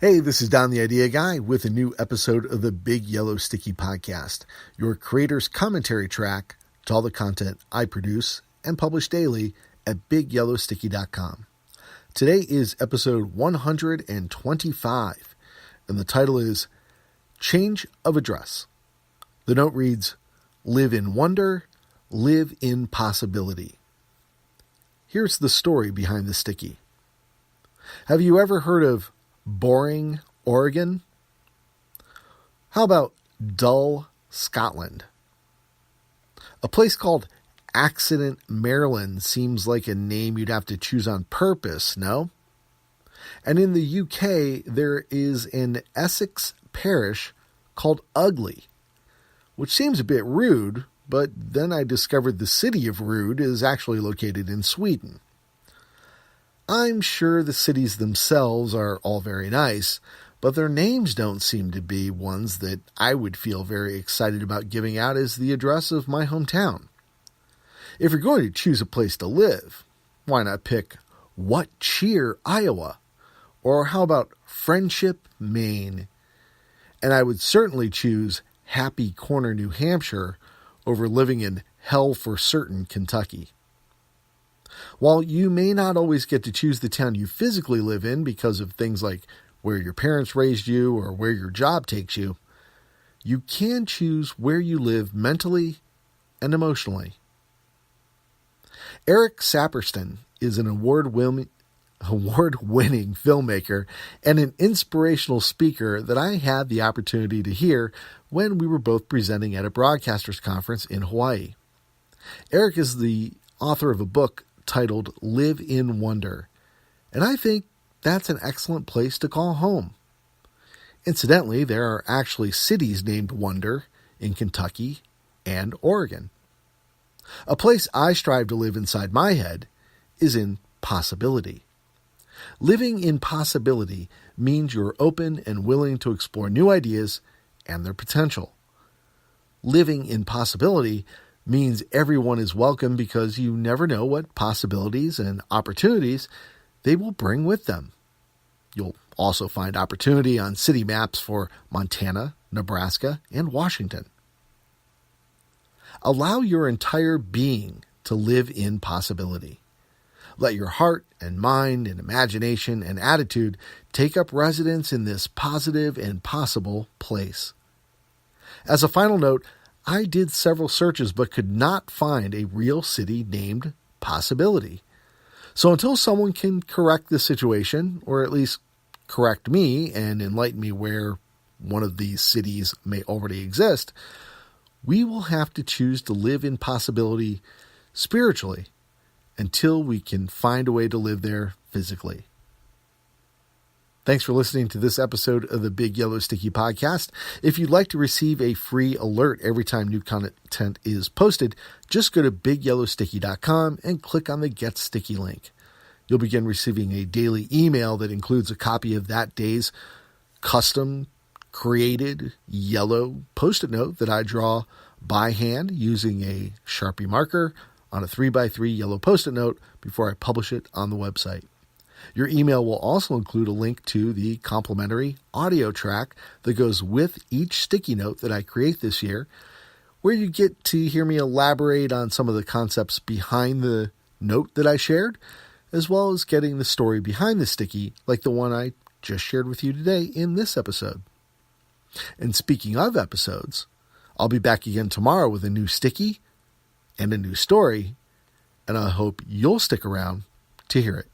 Hey, this is Don the Idea Guy with a new episode of the Big Yellow Sticky Podcast, your creator's commentary track to all the content I produce and publish daily at BigYellowSticky.com. Today is episode 125, and the title is Change of Address. The note reads, Live in Wonder, Live in Possibility. Here's the story behind the sticky. Have you ever heard of boring Oregon? How about dull Scotland? A place called Accident, Maryland seems like a name you'd have to choose on purpose, no? And in the UK, there is an Essex parish called Ugly, which seems a bit rude, but then I discovered the city of Rude is actually located in Sweden. I'm sure the cities themselves are all very nice, but their names don't seem to be ones that I would feel very excited about giving out as the address of my hometown. If you're going to choose a place to live, why not pick What Cheer, Iowa? Or how about Friendship, Maine? And I would certainly choose Happy Corner, New Hampshire over living in Hell for Certain, Kentucky. While you may not always get to choose the town you physically live in because of things like where your parents raised you or where your job takes you, you can choose where you live mentally and emotionally. Eric Saperston is an award-winning filmmaker and an inspirational speaker that I had the opportunity to hear when we were both presenting at a broadcasters conference in Hawaii. Eric is the author of a book titled Live in Wonder, and I think that's an excellent place to call home. Incidentally, there are actually cities named Wonder in Kentucky and Oregon. A place I strive to live inside my head is in possibility. Living in possibility means you're open and willing to explore new ideas and their potential. Living in possibility means everyone is welcome because you never know what possibilities and opportunities they will bring with them. You'll also find opportunity on city maps for Montana, Nebraska, and Washington. Allow your entire being to live in possibility. Let your heart and mind and imagination and attitude take up residence in this positive and possible place. As a final note, I did several searches but could not find a real city named Possibility. So until someone can correct the situation, or at least correct me and enlighten me where one of these cities may already exist, we will have to choose to live in possibility spiritually until we can find a way to live there physically. Thanks for listening to this episode of the Big Yellow Sticky Podcast. If you'd like to receive a free alert every time new content is posted, just go to BigYellowSticky.com and click on the Get Sticky link. You'll begin receiving a daily email that includes a copy of that day's custom created yellow Post-it note that I draw by hand using a Sharpie marker on a 3x3 yellow Post-it note before I publish it on the website. Your email will also include a link to the complimentary audio track that goes with each sticky note that I create this year, where you get to hear me elaborate on some of the concepts behind the note that I shared, as well as getting the story behind the sticky, like the one I just shared with you today in this episode. And speaking of episodes, I'll be back again tomorrow with a new sticky and a new story, and I hope you'll stick around to hear it.